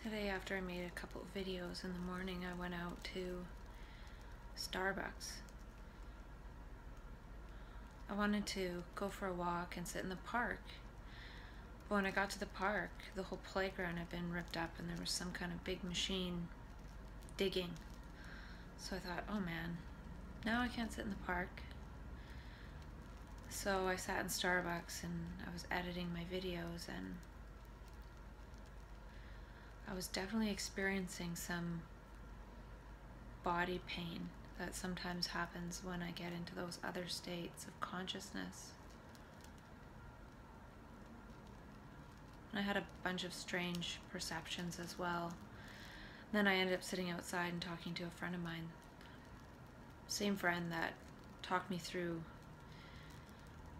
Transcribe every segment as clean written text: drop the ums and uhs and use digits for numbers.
Today, after I made a couple of videos in the morning, I went out to Starbucks. I wanted to go for a walk and sit in the park. But when I got to the park, the whole playground had been ripped up and there was some kind of big machine digging. So I thought, oh man, now I can't sit in the park. So I sat in Starbucks and I was editing my videos, and I was definitely experiencing some body pain that sometimes happens when I get into those other states of consciousness. And I had a bunch of strange perceptions as well. Then I ended up sitting outside and talking to a friend of mine. Same friend that talked me through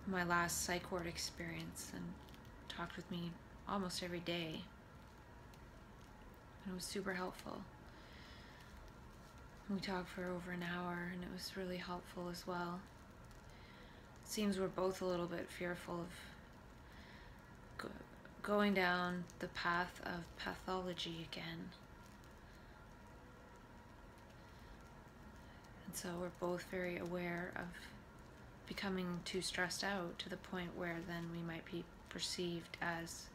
my last psych ward experience and talked with me almost every day. And it was super helpful. We talked for over an hour and it was really helpful as well. It seems we're both a little bit fearful of going down the path of pathology again. And so we're both very aware of becoming too stressed out to the point where then we might be perceived as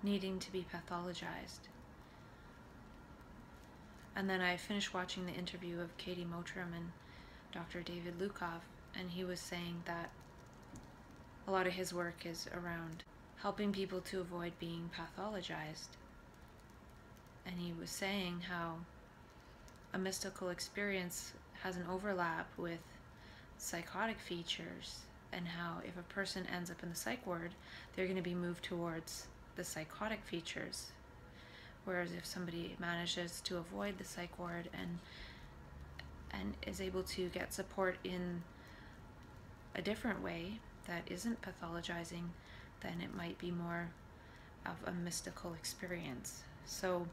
needing to be pathologized. And then I finished watching the interview of Katie Mottram and Dr. David Liu, and he was saying that a lot of his work is around helping people to avoid being pathologized. And he was saying how a mystical experience has an overlap with psychotic features, and how if a person ends up in the psych ward, they're going to be moved towards the psychotic features. Whereas if somebody manages to avoid the psych ward and is able to get support in a different way that isn't pathologizing, then it might be more of a mystical experience. So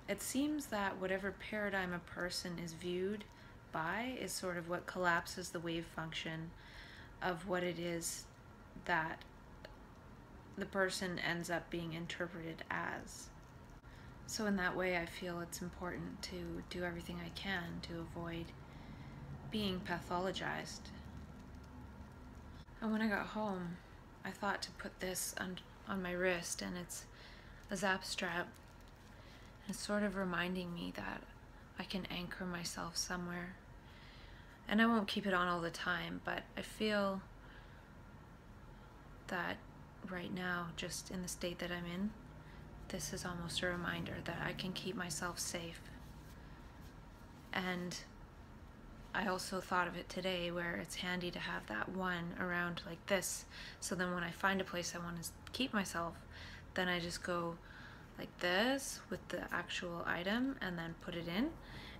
it seems that whatever paradigm a person is viewed by is sort of what collapses the wave function of what it is that the person ends up being interpreted as. So in that way, I feel it's important to do everything I can to avoid being pathologized. And when I got home, I thought to put this on my wrist, and it's a zap strap. It's sort of reminding me that I can anchor myself somewhere. And I won't keep it on all the time, but I feel that right now, just in the state that I'm in, this is almost a reminder that I can keep myself safe. And I also thought of it today where it's handy to have that one around like this, so then when I find a place I want to keep myself, then I just go like this with the actual item and then put it in,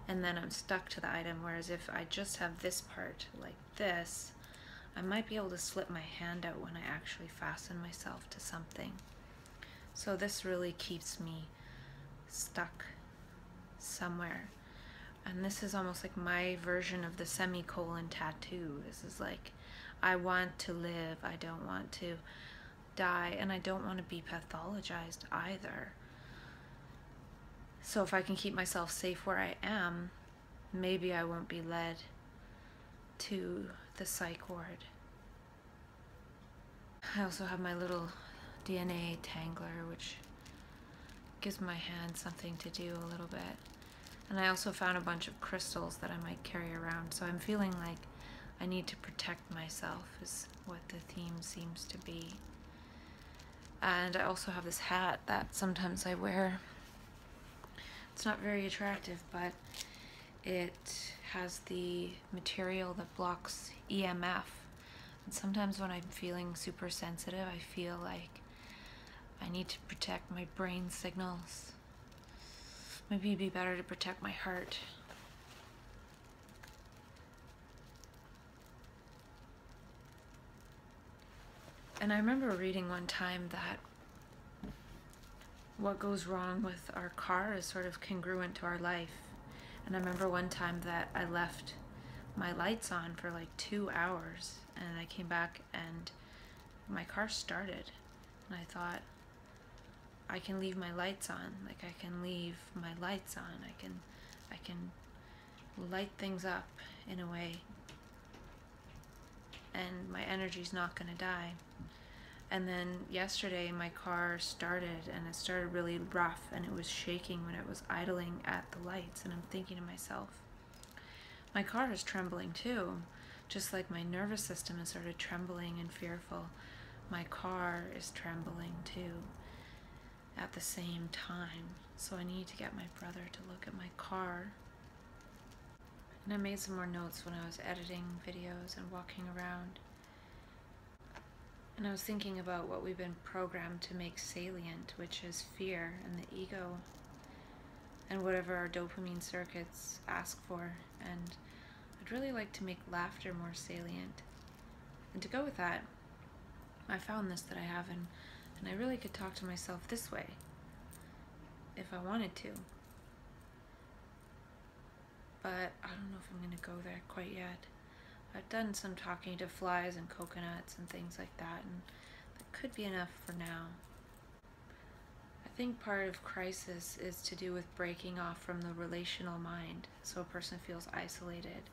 and then I'm stuck to the item. Whereas if I just have this part like this, I might be able to slip my hand out when I actually fasten myself to something. So this really keeps me stuck somewhere. And this is almost like my version of the semicolon tattoo. This is like, I want to live, I don't want to die, and I don't want to be pathologized either. So if I can keep myself safe where I am, maybe I won't be led to the psych ward. I also have my little DNA tangler, which gives my hand something to do a little bit. And I also found a bunch of crystals that I might carry around, so I'm feeling like I need to protect myself is what the theme seems to be. And I also have this hat that sometimes I wear. It's not very attractive, but it has the material that blocks EMF. And sometimes when I'm feeling super sensitive, I feel like I need to protect my brain signals. Maybe it'd be better to protect my heart. And I remember reading one time that what goes wrong with our car is sort of congruent to our life. And I remember one time that I left my lights on for like 2 hours, and I came back and my car started. And I thought, I can leave my lights on. Like, I can leave my lights on. I can light things up in a way, and my energy's not going to die. And then yesterday my car started, and it started really rough, and it was shaking when it was idling at the lights. And I'm thinking to myself, my car is trembling too, just like my nervous system has started trembling and fearful. My car is trembling too at the same time. So I need to get my brother to look at my car. And I made some more notes when I was editing videos and walking around. And I was thinking about what we've been programmed to make salient, which is fear and the ego, and whatever our dopamine circuits ask for. And I'd really like to make laughter more salient. And to go with that, I found this that I have, and I really could talk to myself this way if I wanted to. But I don't know if I'm going to go there quite yet. I've done some talking to flies and coconuts and things like that, and that could be enough for now. I think part of crisis is to do with breaking off from the relational mind, so a person feels isolated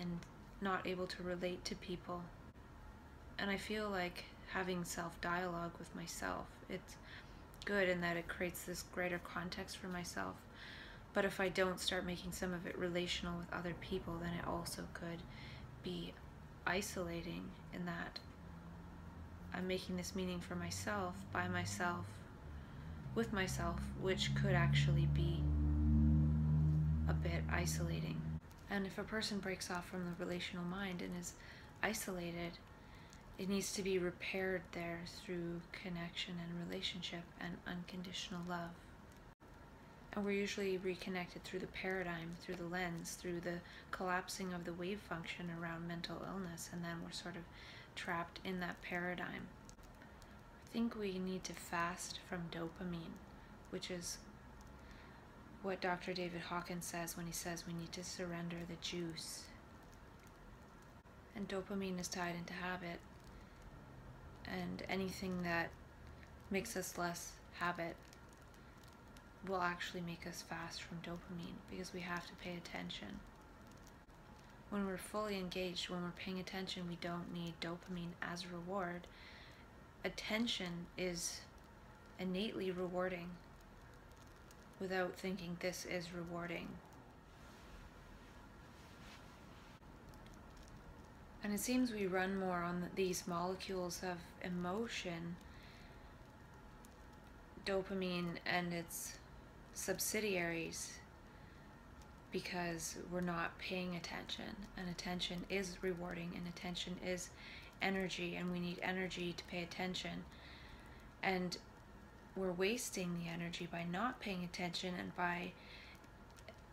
and not able to relate to people. And I feel like having self-dialogue with myself, it's good in that it creates this greater context for myself. But if I don't start making some of it relational with other people, then it also could be isolating in that I'm making this meaning for myself, by myself, with myself, which could actually be a bit isolating. And if a person breaks off from the relational mind and is isolated, it needs to be repaired there through connection and relationship and unconditional love. And we're usually reconnected through the paradigm, through the lens, through the collapsing of the wave function around mental illness, and then we're sort of trapped in that paradigm. I think we need to fast from dopamine, which is what Dr. David Hawkins says when he says we need to surrender the juice. And dopamine is tied into habit, and anything that makes us less habit will actually make us fast from dopamine, because we have to pay attention. When we're fully engaged, when we're paying attention, we don't need dopamine as a reward. Attention is innately rewarding without thinking this is rewarding. And it seems we run more on these molecules of emotion, dopamine and its subsidiaries, because we're not paying attention. And attention is rewarding, and attention is energy, and we need energy to pay attention. And we're wasting the energy by not paying attention and by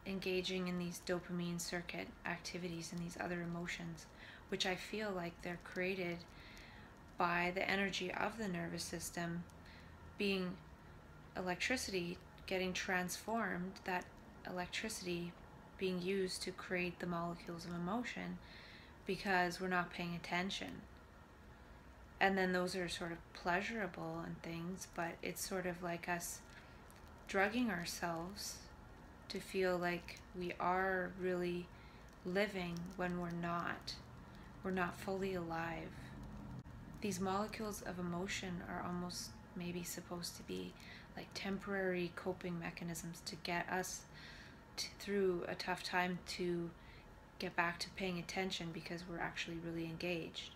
engaging in these dopamine circuit activities and these other emotions, which I feel like they're created by the energy of the nervous system being electricity getting transformed, that electricity being used to create the molecules of emotion, because we're not paying attention. And then those are sort of pleasurable and things, but it's sort of like us drugging ourselves to feel like we are really living when we're not. We're not fully alive. These molecules of emotion are almost maybe supposed to be like temporary coping mechanisms to get us through a tough time, to get back to paying attention because we're actually really engaged.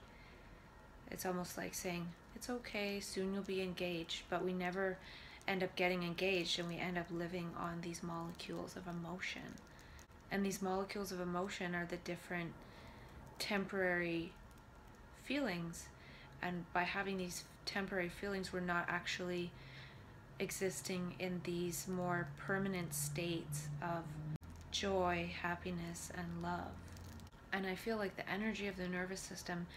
It's almost like saying, it's okay, soon you'll be engaged, but we never end up getting engaged, and we end up living on these molecules of emotion. And these molecules of emotion are the different temporary feelings, and by having these temporary feelings, we're not actually existing in these more permanent states of joy, happiness, and love. And I feel like the energy of the nervous system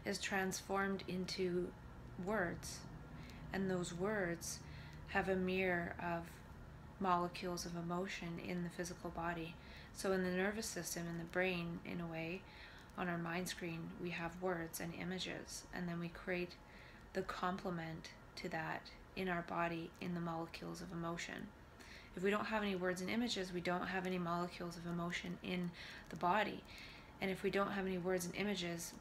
is transformed into words, and those words have a mirror of molecules of emotion in the physical body. So in the nervous system, in the brain, in a way, on our mind screen, we have words and images, and then we create the complement to that in our body in the molecules of emotion. If we don't have any words and images, we don't have any molecules of emotion in the body. And if we don't have any words and images,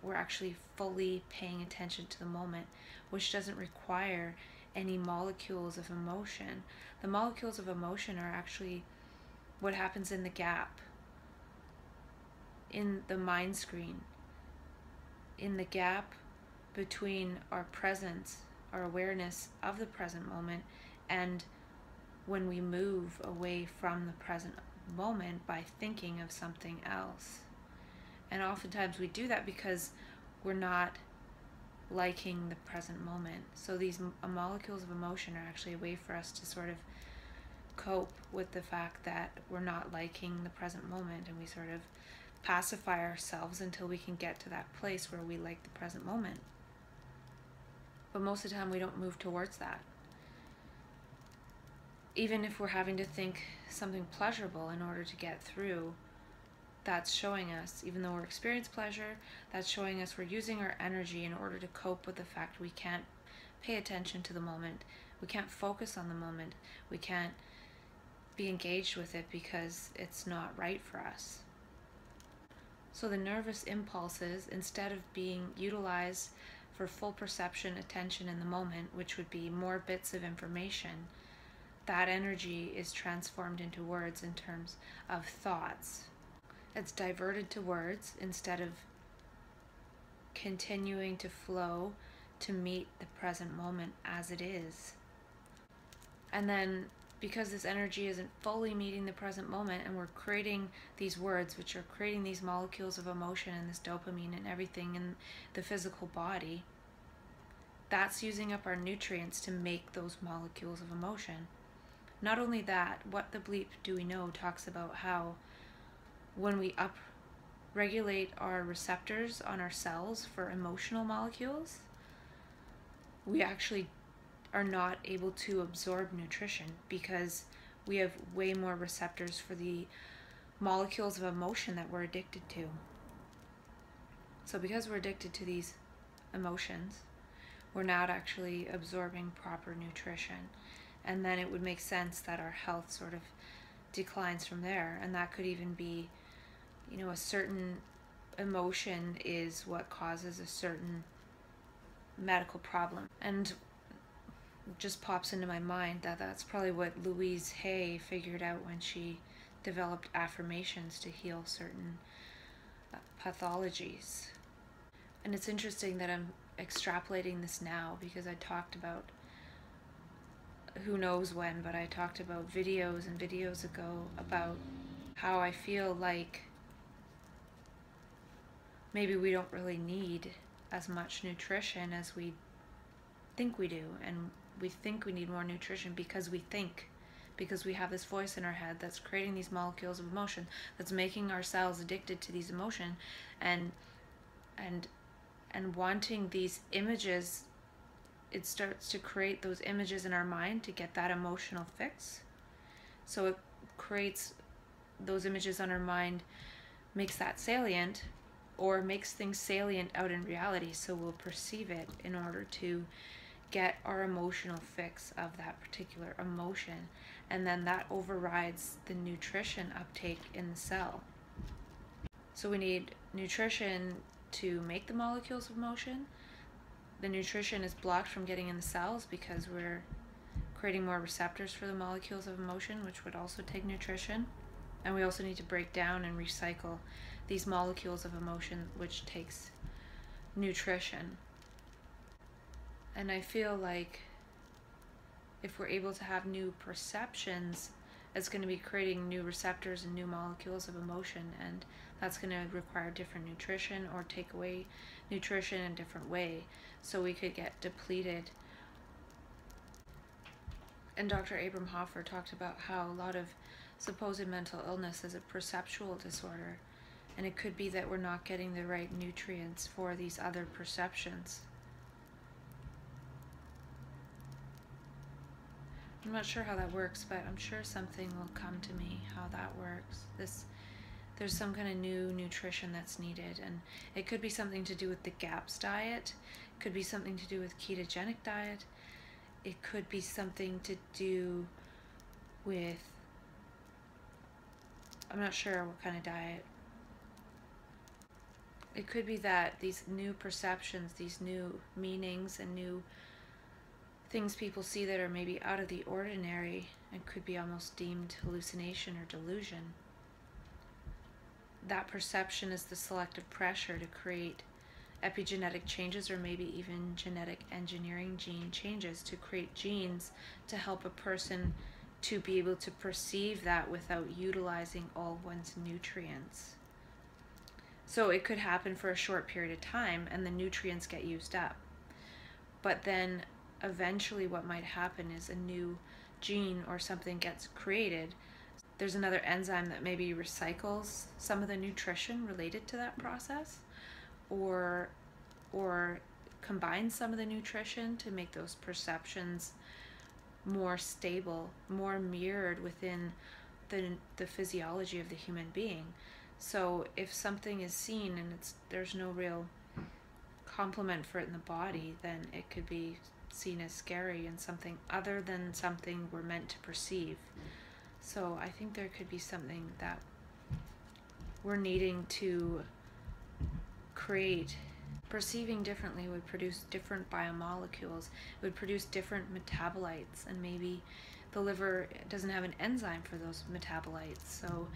we're actually fully paying attention to the moment, which doesn't require any molecules of emotion. The molecules of emotion are actually what happens in the gap, in the mind screen, in the gap between our presence, our awareness of the present moment, and when we move away from the present moment by thinking of something else. And oftentimes we do that because we're not liking the present moment. So these molecules of emotion are actually a way for us to sort of cope with the fact that we're not liking the present moment, and we sort of pacify ourselves until we can get to that place where we like the present moment. But most of the time we don't move towards that. Even if we're having to think something pleasurable in order to get through, that's showing us, even though we're experiencing pleasure, that's showing us we're using our energy in order to cope with the fact we can't pay attention to the moment, we can't focus on the moment, we can't be engaged with it because it's not right for us. So the nervous impulses, instead of being utilized for full perception, attention in the moment, which would be more bits of information, that energy is transformed into words in terms of thoughts. It's diverted to words instead of continuing to flow to meet the present moment as it is. And then because this energy isn't fully meeting the present moment, and we're creating these words, which are creating these molecules of emotion and this dopamine and everything in the physical body, that's using up our nutrients to make those molecules of emotion. Not only that, What the Bleep Do We Know talks about how when we upregulate our receptors on our cells for emotional molecules, we actually are not able to absorb nutrition because we have way more receptors for the molecules of emotion that we're addicted to. So because we're addicted to these emotions, we're not actually absorbing proper nutrition. And then it would make sense that our health sort of declines from there. And that could even be, a certain emotion is what causes a certain medical problem. And just pops into my mind that that's probably what Louise Hay figured out when she developed affirmations to heal certain pathologies. And it's interesting that I'm extrapolating this now because I talked about, who knows when, but I talked about videos and videos ago about how I feel like maybe we don't really need as much nutrition as we think we do, and we think we need more nutrition because we have this voice in our head that's creating these molecules of emotion, that's making our cells addicted to these emotion, and wanting these images. It starts to create those images in our mind to get that emotional fix. So it creates those images on our mind, makes that salient, or makes things salient out in reality, so we'll perceive it in order to get our emotional fix of that particular emotion, and then that overrides the nutrition uptake in the cell. So we need nutrition to make the molecules of emotion. The nutrition is blocked from getting in the cells because we're creating more receptors for the molecules of emotion, which would also take nutrition. And we also need to break down and recycle these molecules of emotion, which takes nutrition. And I feel like if we're able to have new perceptions, it's going to be creating new receptors and new molecules of emotion, and that's going to require different nutrition or take away nutrition in a different way, so we could get depleted. And Dr. Abram Hoffer talked about how a lot of supposed mental illness is a perceptual disorder, and it could be that we're not getting the right nutrients for these other perceptions. I'm not sure how that works, but I'm sure something will come to me how that works. There's some kind of new nutrition that's needed, and it could be something to do with the GAPS diet, it could be something to do with ketogenic diet, it could be something to do with, I'm not sure what kind of diet. It could be that these new perceptions, these new meanings and new things people see that are maybe out of the ordinary and could be almost deemed hallucination or delusion. That perception is the selective pressure to create epigenetic changes, or maybe even genetic engineering gene changes to create genes to help a person to be able to perceive that without utilizing all one's nutrients. So it could happen for a short period of time and the nutrients get used up. But then eventually what might happen is a new gene or something gets created. There's another enzyme that maybe recycles some of the nutrition related to that process, or combines some of the nutrition to make those perceptions more stable, more mirrored within the physiology of the human being. So if something is seen and there's no real complement for it in the body, then it could be seen as scary and something other than something we're meant to perceive. So I think there could be something that we're needing to create. Perceiving differently would produce different biomolecules, it would produce different metabolites, and maybe the liver doesn't have an enzyme for those metabolites, so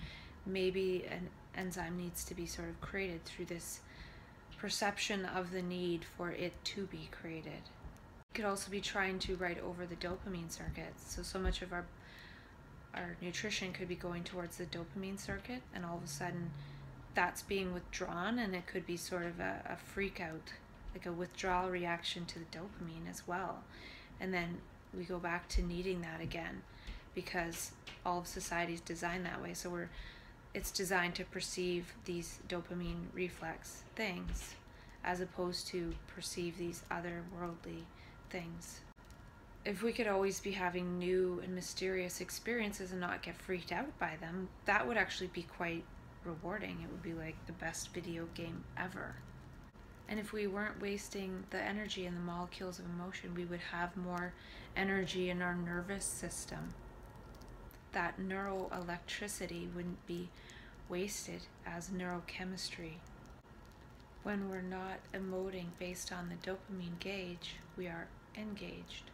maybe an enzyme needs to be sort of created through this perception of the need for it to be created. It could also be trying to write over the dopamine circuits, so much of our nutrition could be going towards the dopamine circuit, and all of a sudden that's being withdrawn, and it could be sort of a freak out, like a withdrawal reaction to the dopamine as well. And then we go back to needing that again because all of society is designed that way. So it's designed to perceive these dopamine reflex things as opposed to perceive these otherworldly things. If we could always be having new and mysterious experiences and not get freaked out by them, that would actually be quite rewarding. It would be like the best video game ever. And if we weren't wasting the energy in the molecules of emotion, we would have more energy in our nervous system. That neuroelectricity wouldn't be wasted as neurochemistry. When we're not emoting based on the dopamine gauge, we are engaged.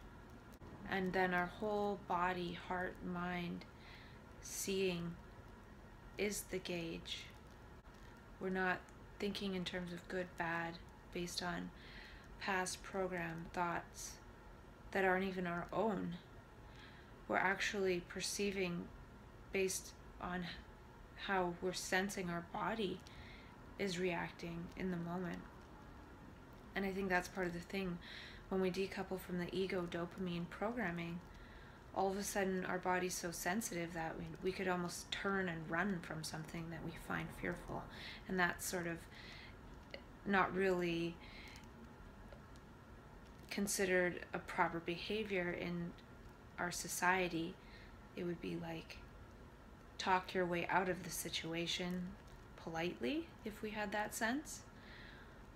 And then our whole body, heart, mind, seeing is the gauge. We're not thinking in terms of good, bad, based on past program thoughts that aren't even our own. We're actually perceiving based on how we're sensing our body is reacting in the moment. And I think that's part of the thing. When we decouple from the ego dopamine programming, all of a sudden our body's so sensitive that we could almost turn and run from something that we find fearful. And that's sort of not really considered a proper behavior in our society. It would be like talk your way out of the situation politely if we had that sense.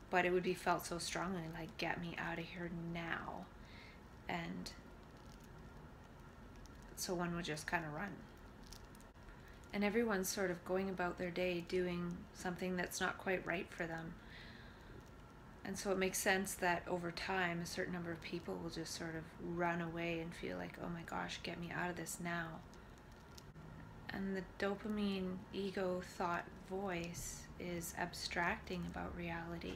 But it would be felt so strongly, like, get me out of here now. And so one would just kind of run. And everyone's sort of going about their day doing something that's not quite right for them. And so it makes sense that over time, a certain number of people will just sort of run away and feel like, oh my gosh, get me out of this now. And the dopamine ego thought voice is abstracting about reality.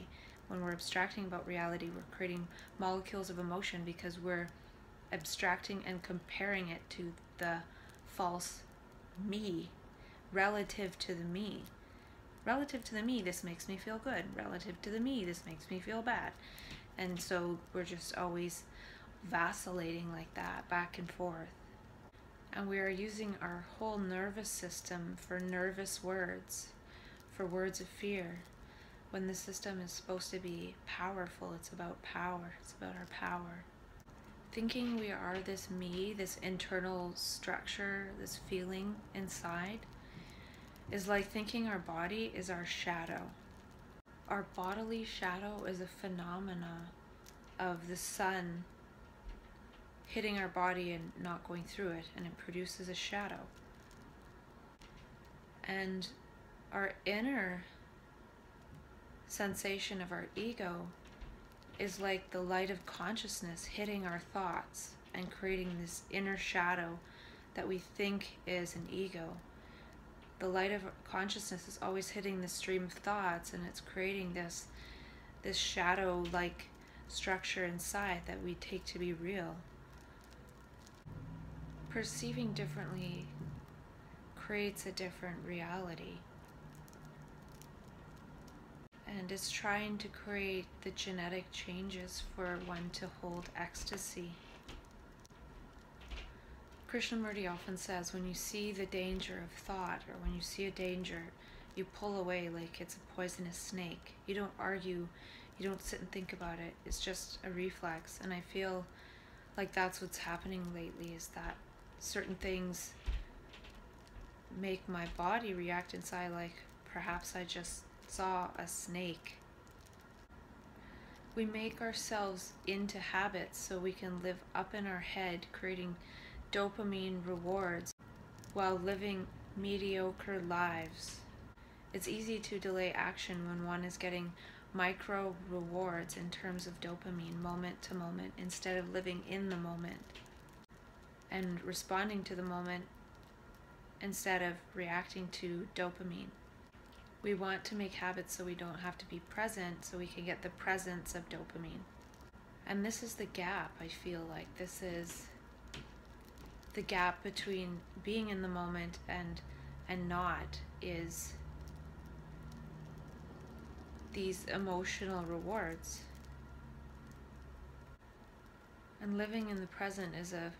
When we're abstracting about reality, we're creating molecules of emotion because we're abstracting and comparing it to the false me, relative to the me. Relative to the me, this makes me feel good. Relative to the me, this makes me feel bad. And so we're just always vacillating like that, back and forth. And we are using our whole nervous system for nervous words, for words of fear. When the system is supposed to be powerful, it's about power. It's about our power. Thinking we are this me, this internal structure, this feeling inside, is like thinking our body is our shadow. Our bodily shadow is a phenomena of the sun hitting our body and not going through it, and it produces a shadow. And our inner sensation of our ego is like the light of consciousness hitting our thoughts and creating this inner shadow that we think is an ego. The light of consciousness is always hitting the stream of thoughts, and it's creating this shadow-like structure inside that we take to be real. Perceiving differently creates a different reality. And it's trying to create the genetic changes for one to hold ecstasy. Krishnamurti often says, when you see the danger of thought, or when you see a danger, you pull away like it's a poisonous snake. You don't argue, you don't sit and think about it. It's just a reflex. And I feel like that's what's happening lately, is that certain things make my body react inside like perhaps I just saw a snake. We make ourselves into habits so we can live up in our head, creating dopamine rewards while living mediocre lives. It's easy to delay action when one is getting micro rewards in terms of dopamine moment to moment, instead of living in the moment and responding to the moment instead of reacting to dopamine. We want to make habits so we don't have to be present, so we can get the presence of dopamine. And this is the gap, I feel like. This is the gap between being in the moment and not, is these emotional rewards. And living in the present is a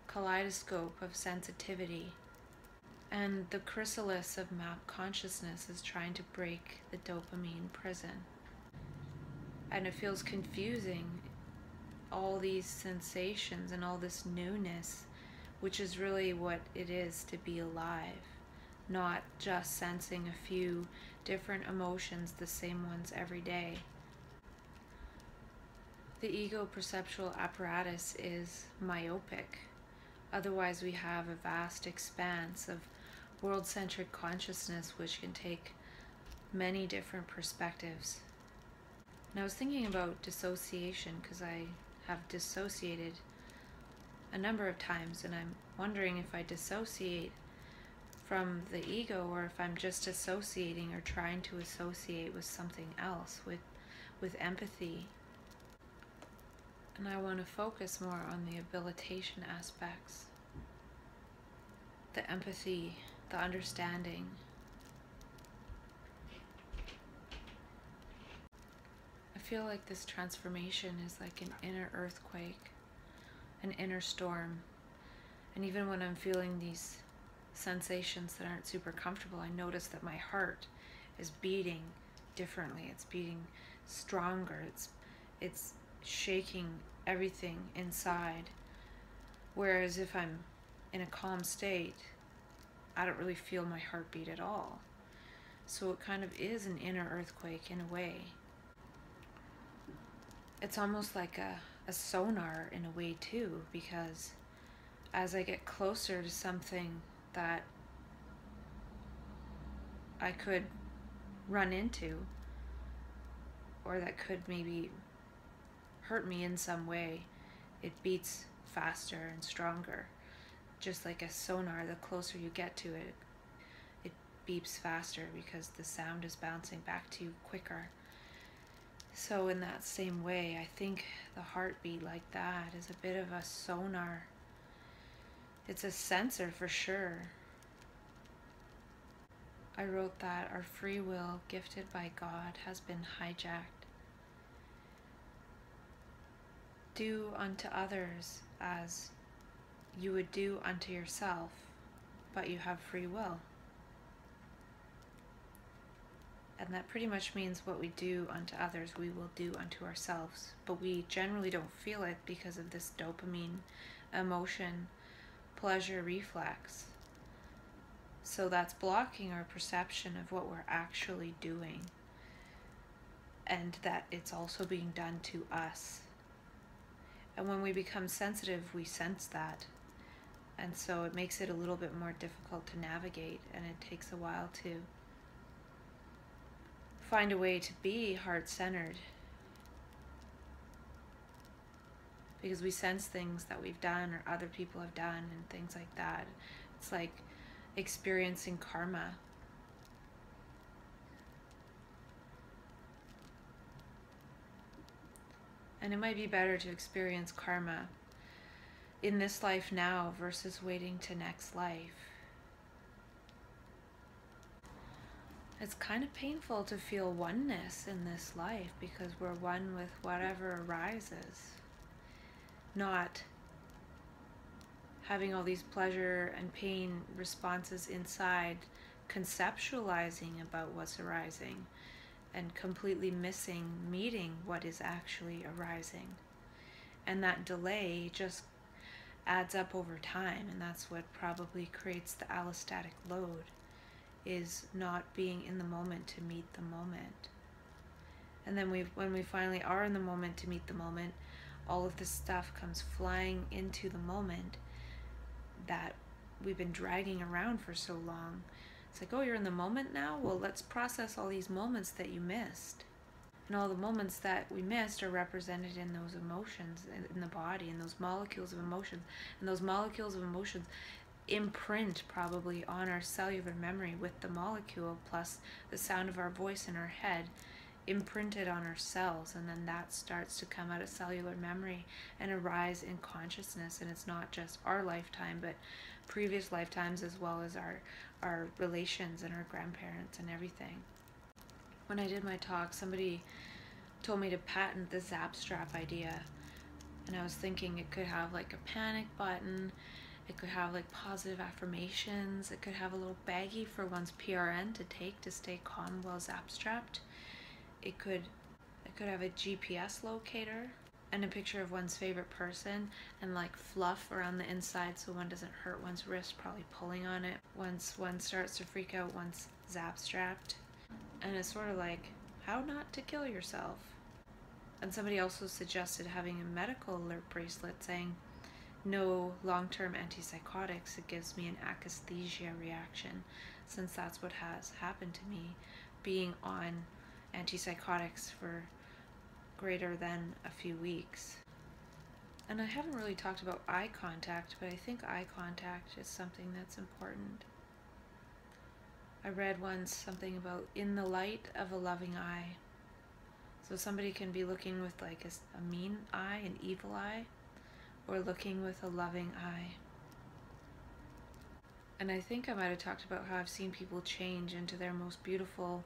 kaleidoscope of sensitivity. And the chrysalis of map consciousness is trying to break the dopamine prison. And it feels confusing, all these sensations and all this newness, which is really what it is to be alive, not just sensing a few different emotions, the same ones every day. The ego perceptual apparatus is myopic. Otherwise, we have a vast expanse of world-centric consciousness which can take many different perspectives. And I was thinking about dissociation, because I have dissociated a number of times, and I'm wondering if I dissociate from the ego, or if I'm just associating or trying to associate with something else, with empathy. And I want to focus more on the habilitation aspects, the empathy, the understanding. I feel like this transformation is like an inner earthquake, an inner storm. And even when I'm feeling these sensations that aren't super comfortable, I notice that my heart is beating differently. It's beating stronger. It's shaking everything inside. Whereas if I'm in a calm state, I don't really feel my heartbeat at all. So it kind of is an inner earthquake in a way. It's almost like a sonar in a way too, because as I get closer to something that I could run into, or that could maybe hurt me in some way, it beats faster and stronger. Just like a sonar, the closer you get to it, it beeps faster because the sound is bouncing back to you quicker. So in that same way, I think the heartbeat like that is a bit of a sonar. It's a sensor for sure. I wrote that our free will, gifted by God, has been hijacked. Do unto others as you would do unto yourself, but you have free will. And that pretty much means what we do unto others, we will do unto ourselves. But we generally don't feel it because of this dopamine emotion, pleasure reflex. So that's blocking our perception of what we're actually doing, and that it's also being done to us. And when we become sensitive, we sense that. And so it makes it a little bit more difficult to navigate, and it takes a while to find a way to be heart-centered, because we sense things that we've done or other people have done and things like that. It's like experiencing karma. And it might be better to experience karma in this life now versus waiting to next life. It's kind of painful to feel oneness in this life because we're one with whatever arises, not having all these pleasure and pain responses inside, conceptualizing about what's arising, and completely missing meeting what is actually arising. And that delay just adds up over time, and that's what probably creates the allostatic load, is not being in the moment to meet the moment. And then when we finally are in the moment to meet the moment, all of this stuff comes flying into the moment that we've been dragging around for so long. It's like, oh, you're in the moment now? Well, let's process all these moments that you missed. And all the moments that we missed are represented in those emotions in the body, in those molecules of emotions. And those molecules of emotions imprint probably on our cellular memory with the molecule plus the sound of our voice in our head imprinted on our cells, and then that starts to come out of cellular memory and arise in consciousness. And it's not just our lifetime, but previous lifetimes, as well as our relations and our grandparents and everything. When I did my talk, somebody told me to patent the zap strap idea, and I was thinking it could have like a panic button, it could have like positive affirmations, it could have a little baggie for one's PRN to take to stay calm while zap strapped. It could have a GPS locator and a picture of one's favorite person, and like fluff around the inside so one doesn't hurt one's wrist, probably pulling on it once one starts to freak out once zap strapped. And it's sort of like how not to kill yourself. And somebody also suggested having a medical alert bracelet saying no long-term antipsychotics. It gives me an akathisia reaction, since that's what has happened to me, being on antipsychotics for greater than a few weeks. And I haven't really talked about eye contact, but I think eye contact is something that's important. I read once something about in the light of a loving eye. So somebody can be looking with like a mean eye, an evil eye, or looking with a loving eye. And I think I might have talked about how I've seen people change into their most beautiful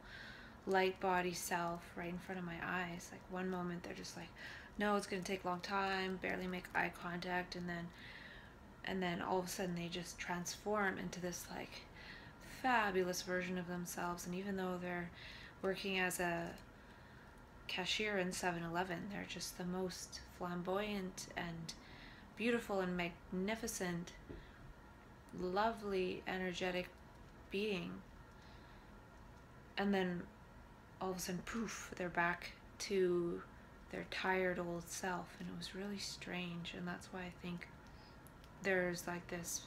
light body self right in front of my eyes. Like one moment they're just like, no, it's going to take a long time, barely make eye contact, and then all of a sudden they just transform into this like fabulous version of themselves. And even though they're working as a cashier in 7-Eleven, they're just the most flamboyant and beautiful and magnificent, lovely, energetic being. And then all of a sudden, poof, they're back to their tired old self. And it was really strange. And that's why I think there's like this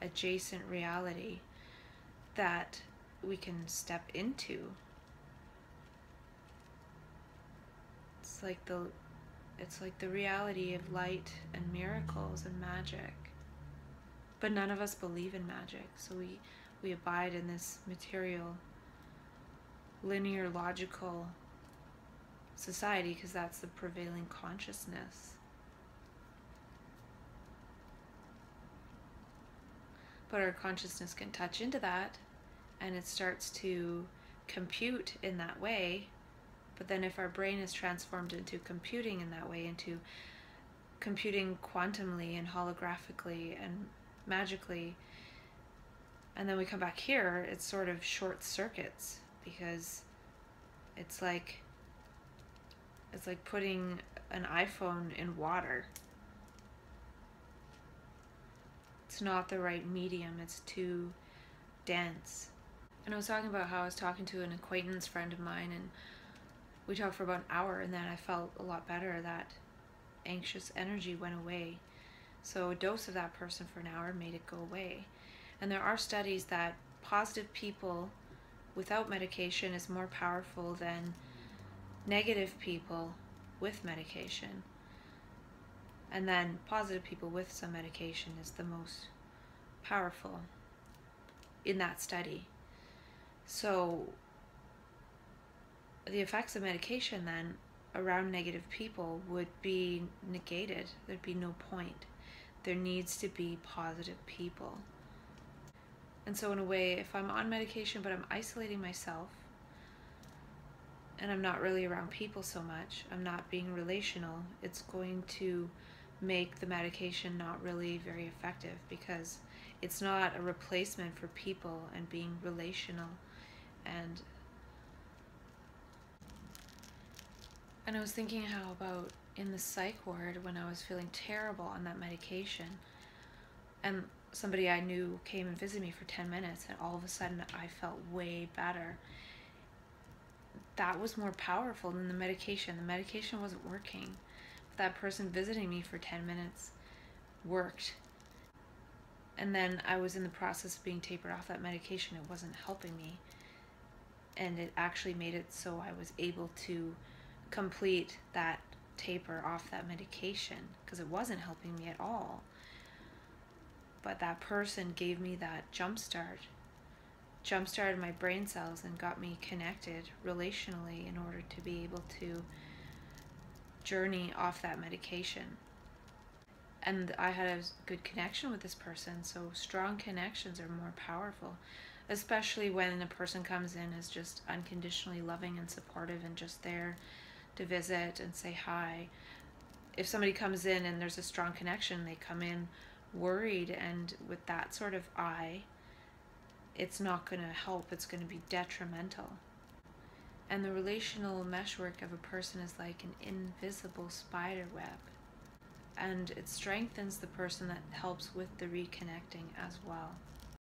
adjacent reality that we can step into. It's like the reality of light and miracles and magic. But none of us believe in magic, so we abide in this material, linear, logical society because that's the prevailing consciousness. But our consciousness can touch into that, and it starts to compute in that way. But then if our brain is transformed into computing in that way, into computing quantumly and holographically and magically, and then we come back here, it sort of short circuits, because it's like putting an iPhone in water. It's not the right medium, it's too dense. And I was talking about how I was talking to an acquaintance friend of mine, and we talked for about an hour, and then I felt a lot better that anxious energy went away. So a dose of that person for an hour made it go away. And there are studies that positive people without medication is more powerful than negative people with medication. And then positive people with some medication is the most powerful in that study. So the effects of medication then around negative people would be negated. There'd be no point. There needs to be positive people. And so in a way, if I'm on medication but I'm isolating myself and I'm not really around people so much, I'm not being relational, it's going to make the medication not really very effective, because it's not a replacement for people and being relational. And I was thinking how about in the psych ward when I was feeling terrible on that medication, and somebody I knew came and visited me for 10 minutes, and all of a sudden I felt way better. That was more powerful than the medication. The medication wasn't working. That person visiting me for 10 minutes worked. And then I was in the process of being tapered off that medication. It wasn't helping me. And it actually made it so I was able to complete that taper off that medication, because it wasn't helping me at all. But that person gave me that jump-started my brain cells and got me connected relationally in order to be able to journey off that medication. And I had a good connection with this person, so strong connections are more powerful, especially when a person comes in as just unconditionally loving and supportive and just there to visit and say hi. If somebody comes in and there's a strong connection, they come in worried, and with that sort of it's not going to help, it's going to be detrimental. And the relational meshwork of a person is like an invisible spider web, and it strengthens the person that helps with the reconnecting as well.